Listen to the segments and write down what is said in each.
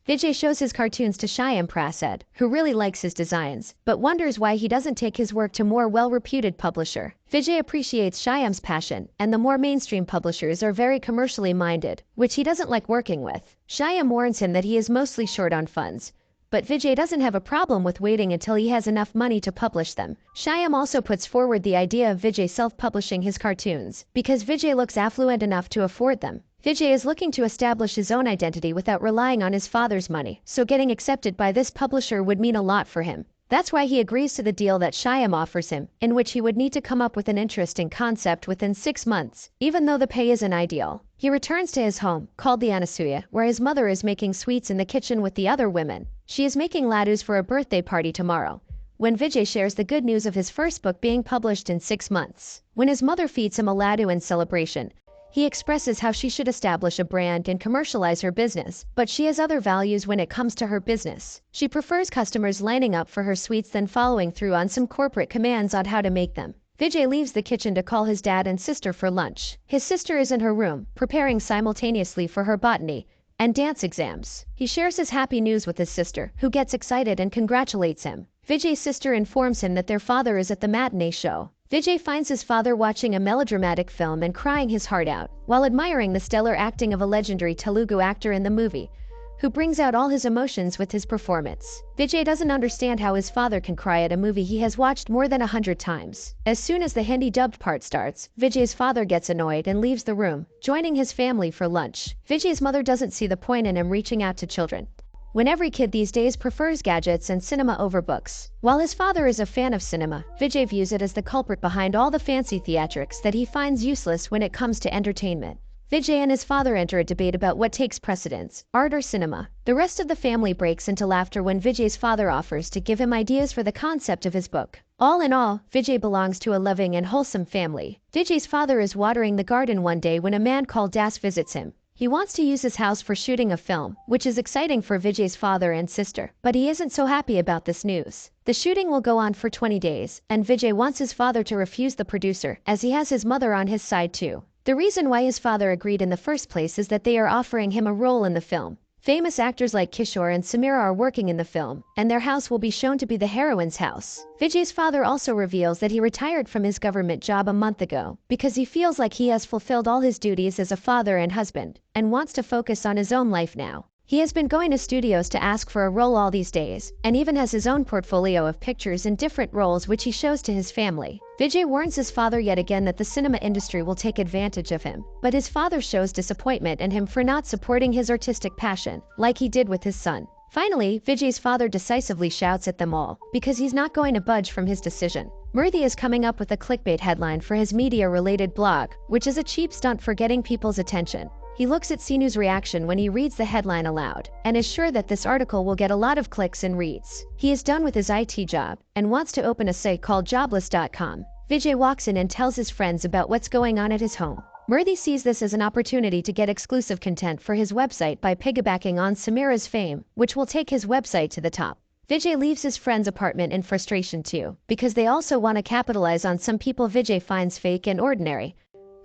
Vijay shows his cartoons to Shyam Prasad, who really likes his designs, but wonders why he doesn't take his work to more well-reputed publisher. Vijay appreciates Shyam's passion, and the more mainstream publishers are very commercially minded, which he doesn't like working with. Shyam warns him that he is mostly short on funds, but Vijay doesn't have a problem with waiting until he has enough money to publish them. Shyam also puts forward the idea of Vijay self-publishing his cartoons, because Vijay looks affluent enough to afford them. Vijay is looking to establish his own identity without relying on his father's money, so getting accepted by this publisher would mean a lot for him. That's why he agrees to the deal that Shyam offers him, in which he would need to come up with an interesting concept within 6 months, even though the pay isn't ideal. He returns to his home, called the Anasuya, where his mother is making sweets in the kitchen with the other women. She is making laddus for a birthday party tomorrow, when Vijay shares the good news of his first book being published in 6 months. When his mother feeds him a laddu in celebration, he expresses how she should establish a brand and commercialize her business, but she has other values when it comes to her business. She prefers customers lining up for her sweets than following through on some corporate commands on how to make them. Vijay leaves the kitchen to call his dad and sister for lunch. His sister is in her room, preparing simultaneously for her botany and dance exams. He shares his happy news with his sister, who gets excited and congratulates him. Vijay's sister informs him that their father is at the matinee show. Vijay finds his father watching a melodramatic film and crying his heart out, while admiring the stellar acting of a legendary Telugu actor in the movie, who brings out all his emotions with his performance. Vijay doesn't understand how his father can cry at a movie he has watched more than 100 times. As soon as the Hindi dubbed part starts, Vijay's father gets annoyed and leaves the room, joining his family for lunch. Vijay's mother doesn't see the point in him reaching out to children, when every kid these days prefers gadgets and cinema over books. While his father is a fan of cinema, Vijay views it as the culprit behind all the fancy theatrics that he finds useless when it comes to entertainment. Vijay and his father enter a debate about what takes precedence, art or cinema. The rest of the family breaks into laughter when Vijay's father offers to give him ideas for the concept of his book. All in all, Vijay belongs to a loving and wholesome family. Vijay's father is watering the garden one day when a man called Das visits him. He wants to use his house for shooting a film, which is exciting for Vijay's father and sister, but he isn't so happy about this news. The shooting will go on for 20 days, and Vijay wants his father to refuse the producer, as he has his mother on his side too. The reason why his father agreed in the first place is that they are offering him a role in the film. Famous actors like Kishore and Samira are working in the film, and their house will be shown to be the heroine's house. Vijay's father also reveals that he retired from his government job a month ago, because he feels like he has fulfilled all his duties as a father and husband, and wants to focus on his own life now. He has been going to studios to ask for a role all these days, and even has his own portfolio of pictures in different roles which he shows to his family. Vijay warns his father yet again that the cinema industry will take advantage of him, but his father shows disappointment in him for not supporting his artistic passion, like he did with his son. Finally, Vijay's father decisively shouts at them all, because he's not going to budge from his decision. Murthy is coming up with a clickbait headline for his media-related blog, which is a cheap stunt for getting people's attention. He looks at Sinu's reaction when he reads the headline aloud, and is sure that this article will get a lot of clicks and reads. He is done with his IT job, and wants to open a site called jobless.com. Vijay walks in and tells his friends about what's going on at his home. Murthy sees this as an opportunity to get exclusive content for his website by piggybacking on Samira's fame, which will take his website to the top. Vijay leaves his friend's apartment in frustration too, because they also want to capitalize on some people Vijay finds fake and ordinary,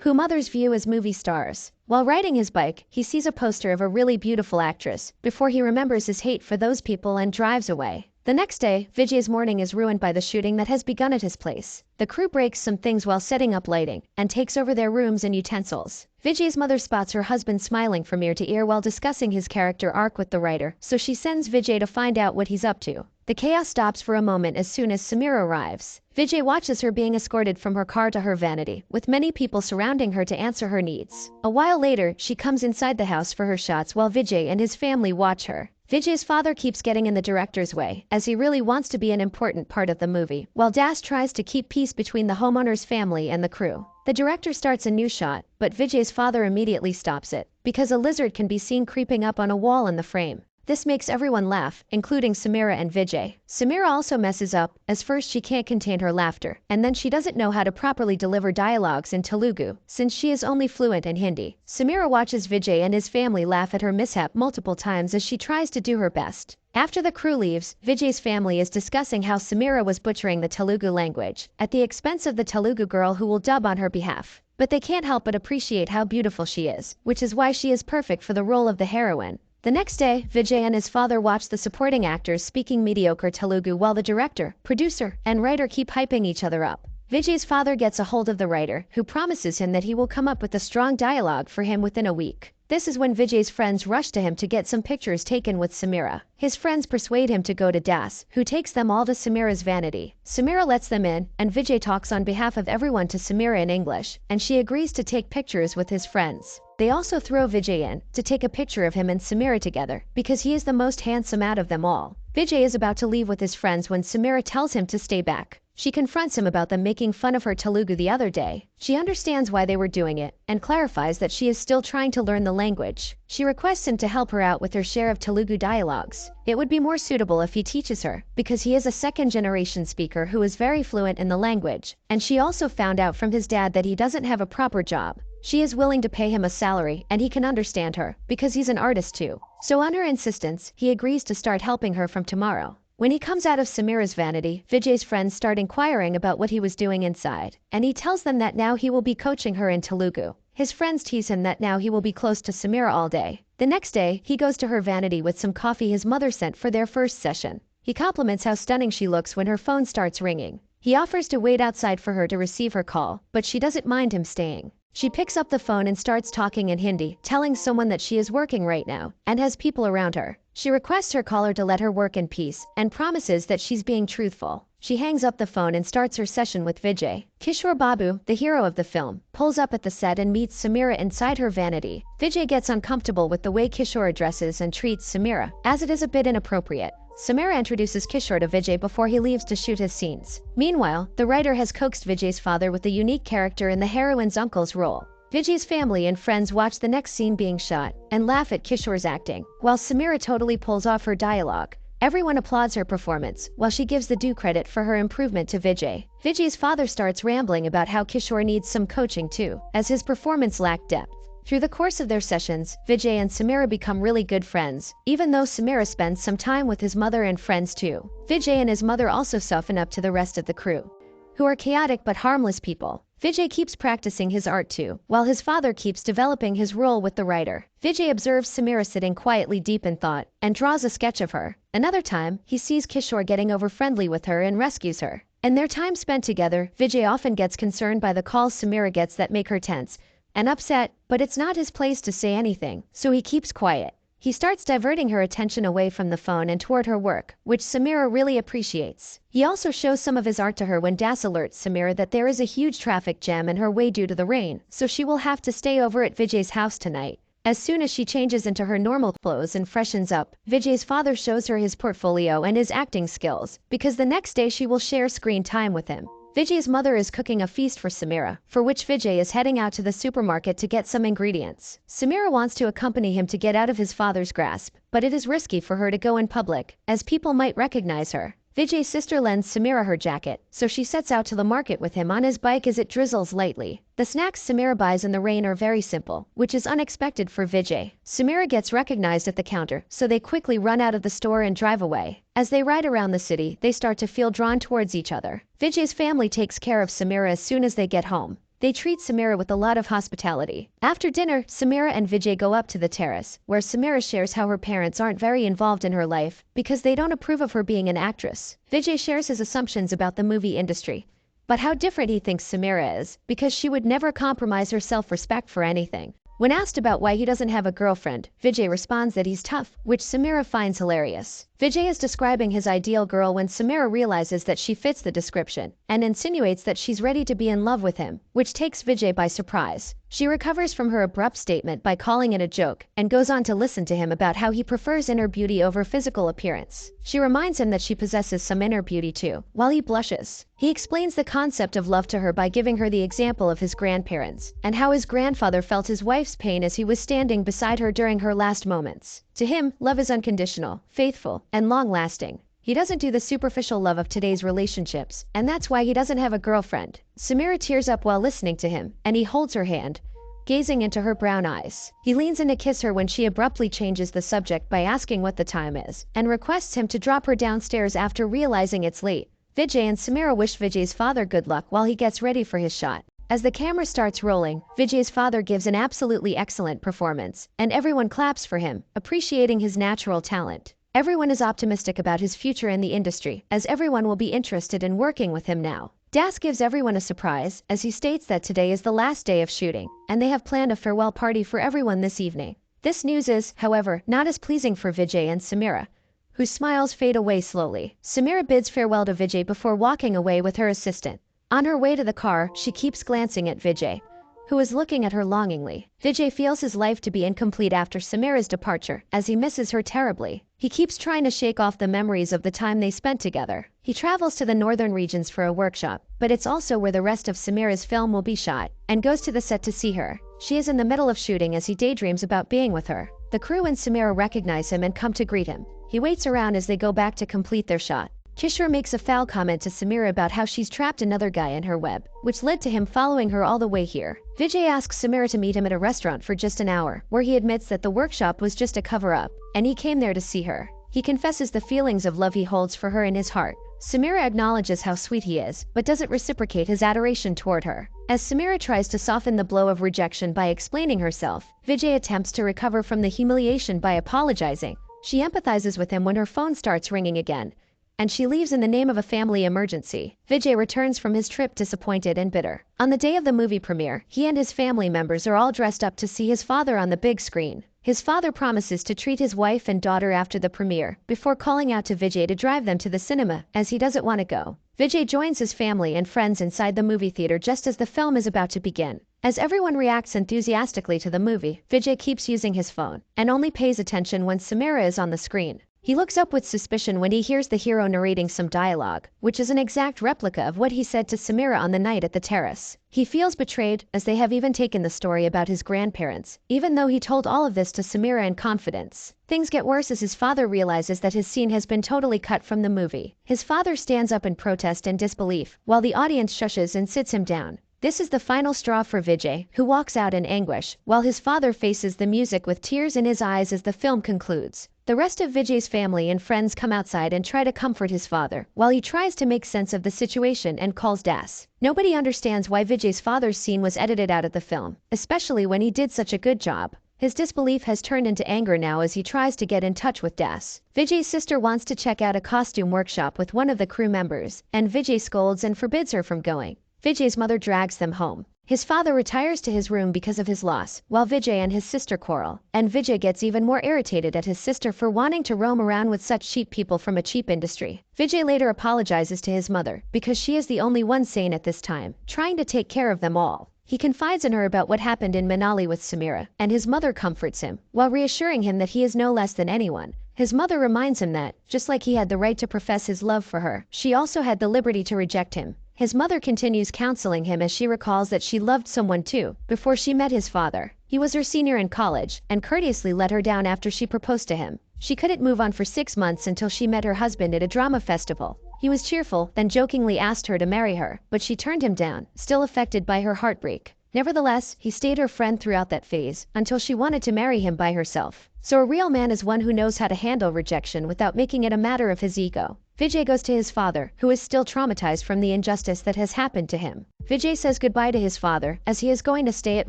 whom others view as movie stars. While riding his bike, he sees a poster of a really beautiful actress, before he remembers his hate for those people and drives away. The next day, Vijay's morning is ruined by the shooting that has begun at his place. The crew breaks some things while setting up lighting, and takes over their rooms and utensils. Vijay's mother spots her husband smiling from ear to ear while discussing his character arc with the writer, so she sends Vijay to find out what he's up to. The chaos stops for a moment as soon as Samira arrives. Vijay watches her being escorted from her car to her vanity, with many people surrounding her to answer her needs. A while later, she comes inside the house for her shots while Vijay and his family watch her. Vijay's father keeps getting in the director's way, as he really wants to be an important part of the movie, while Das tries to keep peace between the homeowner's family and the crew. The director starts a new shot, but Vijay's father immediately stops it, because a lizard can be seen creeping up on a wall in the frame. This makes everyone laugh, including Samira and Vijay. Samira also messes up, as first she can't contain her laughter, and then she doesn't know how to properly deliver dialogues in Telugu, since she is only fluent in Hindi. Samira watches Vijay and his family laugh at her mishap multiple times as she tries to do her best. After the crew leaves, Vijay's family is discussing how Samira was butchering the Telugu language, at the expense of the Telugu girl who will dub on her behalf. But they can't help but appreciate how beautiful she is, which is why she is perfect for the role of the heroine. The next day, Vijay and his father watch the supporting actors speaking mediocre Telugu while the director, producer, and writer keep hyping each other up. Vijay's father gets a hold of the writer, who promises him that he will come up with a strong dialogue for him within a week. This is when Vijay's friends rush to him to get some pictures taken with Samira. His friends persuade him to go to Das, who takes them all to Samira's vanity. Samira lets them in, and Vijay talks on behalf of everyone to Samira in English, and she agrees to take pictures with his friends. They also throw Vijay in to take a picture of him and Samira together, because he is the most handsome out of them all. Vijay is about to leave with his friends when Samira tells him to stay back. She confronts him about them making fun of her Telugu the other day. She understands why they were doing it, and clarifies that she is still trying to learn the language. She requests him to help her out with her share of Telugu dialogues. It would be more suitable if he teaches her, because he is a second-generation speaker who is very fluent in the language, and she also found out from his dad that he doesn't have a proper job. She is willing to pay him a salary, and he can understand her, because he's an artist too. So on her insistence, he agrees to start helping her from tomorrow. When he comes out of Samira's vanity, Vijay's friends start inquiring about what he was doing inside, and he tells them that now he will be coaching her in Telugu. His friends tease him that now he will be close to Samira all day. The next day, he goes to her vanity with some coffee his mother sent for their first session. He compliments how stunning she looks when her phone starts ringing. He offers to wait outside for her to receive her call, but she doesn't mind him staying. She picks up the phone and starts talking in Hindi, telling someone that she is working right now and has people around her. She requests her caller to let her work in peace and promises that she's being truthful. She hangs up the phone and starts her session with Vijay. Kishore Babu, the hero of the film, pulls up at the set and meets Samira inside her vanity. Vijay gets uncomfortable with the way Kishore addresses and treats Samira, as it is a bit inappropriate. Samira introduces Kishore to Vijay before he leaves to shoot his scenes. Meanwhile, the writer has coaxed Vijay's father with a unique character in the heroine's uncle's role. Vijay's family and friends watch the next scene being shot and laugh at Kishore's acting, while Samira totally pulls off her dialogue. Everyone applauds her performance, while she gives the due credit for her improvement to Vijay. Vijay's father starts rambling about how Kishore needs some coaching too, as his performance lacked depth. Through the course of their sessions, Vijay and Samira become really good friends, even though Samira spends some time with his mother and friends too. Vijay and his mother also soften up to the rest of the crew, who are chaotic but harmless people. Vijay keeps practicing his art too, while his father keeps developing his role with the writer. Vijay observes Samira sitting quietly deep in thought, and draws a sketch of her. Another time, he sees Kishore getting over-friendly with her and rescues her. In their time spent together, Vijay often gets concerned by the calls Samira gets that make her tense and upset, but it's not his place to say anything, so he keeps quiet. He starts diverting her attention away from the phone and toward her work, which Samira really appreciates. He also shows some of his art to her when Das alerts Samira that there is a huge traffic jam in her way due to the rain, so she will have to stay over at Vijay's house tonight. As soon as she changes into her normal clothes and freshens up, Vijay's father shows her his portfolio and his acting skills, because the next day she will share screen time with him. Vijay's mother is cooking a feast for Samira, for which Vijay is heading out to the supermarket to get some ingredients. Samira wants to accompany him to get out of his father's grasp, but it is risky for her to go in public, as people might recognize her. Vijay's sister lends Samira her jacket, so she sets out to the market with him on his bike as it drizzles lightly. The snacks Samira buys in the rain are very simple, which is unexpected for Vijay. Samira gets recognized at the counter, so they quickly run out of the store and drive away. As they ride around the city, they start to feel drawn towards each other. Vijay's family takes care of Samira as soon as they get home. They treat Samira with a lot of hospitality. After dinner, Samira and Vijay go up to the terrace, where Samira shares how her parents aren't very involved in her life because they don't approve of her being an actress. Vijay shares his assumptions about the movie industry, but how different he thinks Samira is, because she would never compromise her self-respect for anything. When asked about why he doesn't have a girlfriend, Vijay responds that he's tough, which Samira finds hilarious. Vijay is describing his ideal girl when Samira realizes that she fits the description, and insinuates that she's ready to be in love with him, which takes Vijay by surprise. She recovers from her abrupt statement by calling it a joke, and goes on to listen to him about how he prefers inner beauty over physical appearance. She reminds him that she possesses some inner beauty too, while he blushes. He explains the concept of love to her by giving her the example of his grandparents, and how his grandfather felt his wife's pain as he was standing beside her during her last moments. To him, love is unconditional, faithful, and long-lasting. He doesn't do the superficial love of today's relationships, and that's why he doesn't have a girlfriend. Samira tears up while listening to him, and he holds her hand, gazing into her brown eyes. He leans in to kiss her when she abruptly changes the subject by asking what the time is, and requests him to drop her downstairs after realizing it's late. Vijay and Samira wish Vijay's father good luck while he gets ready for his shot. As the camera starts rolling, Vijay's father gives an absolutely excellent performance, and everyone claps for him, appreciating his natural talent. Everyone is optimistic about his future in the industry, as everyone will be interested in working with him now. Das gives everyone a surprise, as he states that today is the last day of shooting, and they have planned a farewell party for everyone this evening. This news is, however, not as pleasing for Vijay and Samira, whose smiles fade away slowly. Samira bids farewell to Vijay before walking away with her assistant. On her way to the car, she keeps glancing at Vijay, who is looking at her longingly. Vijay feels his life to be incomplete after Samira's departure, as he misses her terribly. He keeps trying to shake off the memories of the time they spent together. He travels to the northern regions for a workshop, but it's also where the rest of Samira's film will be shot, and goes to the set to see her. She is in the middle of shooting as he daydreams about being with her. The crew and Samira recognize him and come to greet him. He waits around as they go back to complete their shot. Kishore makes a foul comment to Samira about how she's trapped another guy in her web, which led to him following her all the way here. Vijay asks Samira to meet him at a restaurant for just an hour, where he admits that the workshop was just a cover-up, and he came there to see her. He confesses the feelings of love he holds for her in his heart. Samira acknowledges how sweet he is, but doesn't reciprocate his adoration toward her. As Samira tries to soften the blow of rejection by explaining herself, Vijay attempts to recover from the humiliation by apologizing. She empathizes with him when her phone starts ringing again, and she leaves in the name of a family emergency. Vijay returns from his trip disappointed and bitter. On the day of the movie premiere, he and his family members are all dressed up to see his father on the big screen. His father promises to treat his wife and daughter after the premiere, before calling out to Vijay to drive them to the cinema, as he doesn't want to go. Vijay joins his family and friends inside the movie theater just as the film is about to begin. As everyone reacts enthusiastically to the movie, Vijay keeps using his phone, and only pays attention when Samira is on the screen. He looks up with suspicion when he hears the hero narrating some dialogue, which is an exact replica of what he said to Samira on the night at the terrace. He feels betrayed, as they have even taken the story about his grandparents, even though he told all of this to Samira in confidence. Things get worse as his father realizes that his scene has been totally cut from the movie. His father stands up in protest and disbelief, while the audience shushes and sits him down. This is the final straw for Vijay, who walks out in anguish, while his father faces the music with tears in his eyes as the film concludes. The rest of Vijay's family and friends come outside and try to comfort his father, while he tries to make sense of the situation and calls Das. Nobody understands why Vijay's father's scene was edited out of the film, especially when he did such a good job. His disbelief has turned into anger now as he tries to get in touch with Das. Vijay's sister wants to check out a costume workshop with one of the crew members, and Vijay scolds and forbids her from going. Vijay's mother drags them home. His father retires to his room because of his loss, while Vijay and his sister quarrel, and Vijay gets even more irritated at his sister for wanting to roam around with such cheap people from a cheap industry. Vijay later apologizes to his mother, because she is the only one sane at this time, trying to take care of them all. He confides in her about what happened in Manali with Samira, and his mother comforts him, while reassuring him that he is no less than anyone. His mother reminds him that, just like he had the right to profess his love for her, she also had the liberty to reject him. His mother continues counseling him as she recalls that she loved someone too, before she met his father. He was her senior in college, and courteously let her down after she proposed to him. She couldn't move on for 6 months until she met her husband at a drama festival. He was cheerful, then jokingly asked her to marry her, but she turned him down, still affected by her heartbreak. Nevertheless, he stayed her friend throughout that phase, until she wanted to marry him by herself. So a real man is one who knows how to handle rejection without making it a matter of his ego. Vijay goes to his father, who is still traumatized from the injustice that has happened to him. Vijay says goodbye to his father, as he is going to stay at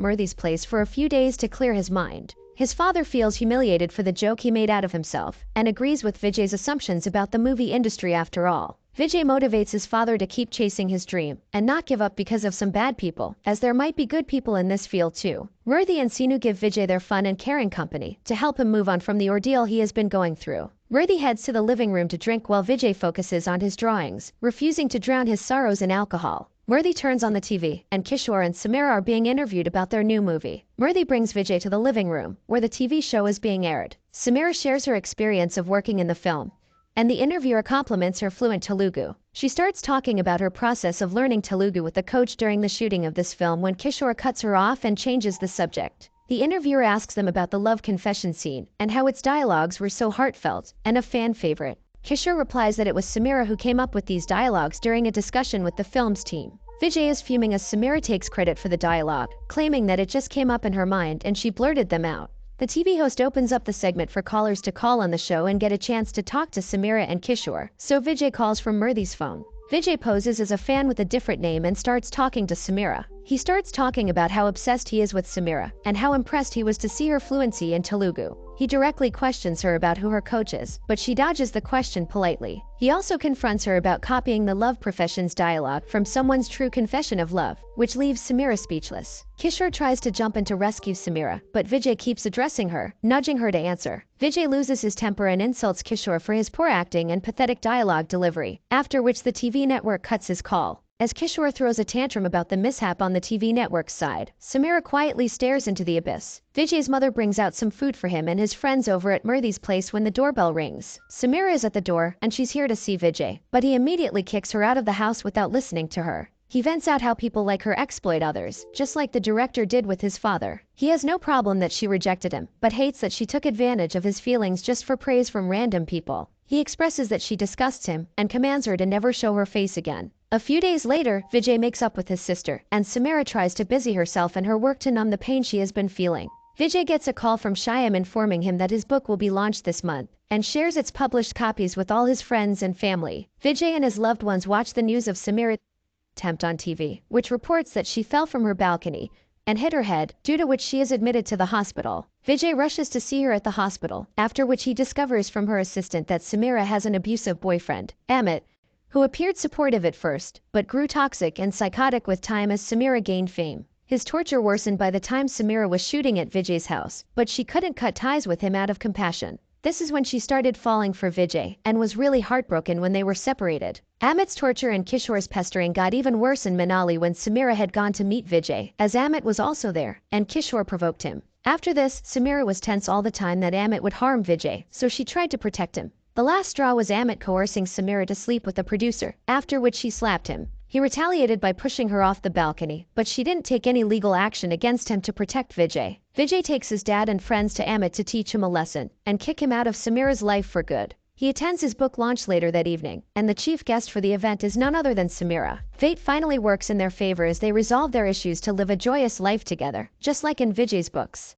Murthy's place for a few days to clear his mind. His father feels humiliated for the joke he made out of himself, and agrees with Vijay's assumptions about the movie industry after all. Vijay motivates his father to keep chasing his dream, and not give up because of some bad people, as there might be good people in this field too. Murthy and Sinu give Vijay their fun and caring company, to help him move on from the ordeal he has been going through. Murthy heads to the living room to drink while Vijay focuses on his drawings, refusing to drown his sorrows in alcohol. Murthy turns on the TV, and Kishore and Samira are being interviewed about their new movie. Murthy brings Vijay to the living room, where the TV show is being aired. Samira shares her experience of working in the film, and the interviewer compliments her fluent Telugu. She starts talking about her process of learning Telugu with the coach during the shooting of this film when Kishore cuts her off and changes the subject. The interviewer asks them about the love confession scene, and how its dialogues were so heartfelt, and a fan favorite. Kishore replies that it was Samira who came up with these dialogues during a discussion with the film's team. Vijay is fuming as Samira takes credit for the dialogue, claiming that it just came up in her mind and she blurted them out. The TV host opens up the segment for callers to call on the show and get a chance to talk to Samira and Kishore, so Vijay calls from Murthy's phone. Vijay poses as a fan with a different name and starts talking to Samira. He starts talking about how obsessed he is with Samira and how impressed he was to see her fluency in Telugu. He directly questions her about who her coach is, but she dodges the question politely. He also confronts her about copying the love profession's dialogue from someone's true confession of love, which leaves Samira speechless. Kishore tries to jump in to rescue Samira, but Vijay keeps addressing her, nudging her to answer. Vijay loses his temper and insults Kishore for his poor acting and pathetic dialogue delivery, after which the TV network cuts his call. As Kishore throws a tantrum about the mishap on the TV network's side, Samira quietly stares into the abyss. Vijay's mother brings out some food for him and his friends over at Murthy's place when the doorbell rings. Samira is at the door and she's here to see Vijay, but he immediately kicks her out of the house without listening to her. He vents out how people like her exploit others, just like the director did with his father. He has no problem that she rejected him, but hates that she took advantage of his feelings just for praise from random people. He expresses that she disgusts him and commands her to never show her face again. A few days later, Vijay makes up with his sister, and Samira tries to busy herself in her work to numb the pain she has been feeling. Vijay gets a call from Shyam informing him that his book will be launched this month, and shares its published copies with all his friends and family. Vijay and his loved ones watch the news of Samira's attempt on TV, which reports that she fell from her balcony and hit her head, due to which she is admitted to the hospital. Vijay rushes to see her at the hospital, after which he discovers from her assistant that Samira has an abusive boyfriend, Amit, who appeared supportive at first, but grew toxic and psychotic with time as Samira gained fame. His torture worsened by the time Samira was shooting at Vijay's house, but she couldn't cut ties with him out of compassion. This is when she started falling for Vijay, and was really heartbroken when they were separated. Amit's torture and Kishore's pestering got even worse in Manali when Samira had gone to meet Vijay, as Amit was also there, and Kishore provoked him. After this, Samira was tense all the time that Amit would harm Vijay, so she tried to protect him. The last straw was Amit coercing Samira to sleep with the producer, after which she slapped him. He retaliated by pushing her off the balcony, but she didn't take any legal action against him to protect Vijay. Vijay takes his dad and friends to Amit to teach him a lesson, and kick him out of Samira's life for good. He attends his book launch later that evening, and the chief guest for the event is none other than Samira. Fate finally works in their favor as they resolve their issues to live a joyous life together, just like in Vijay's books.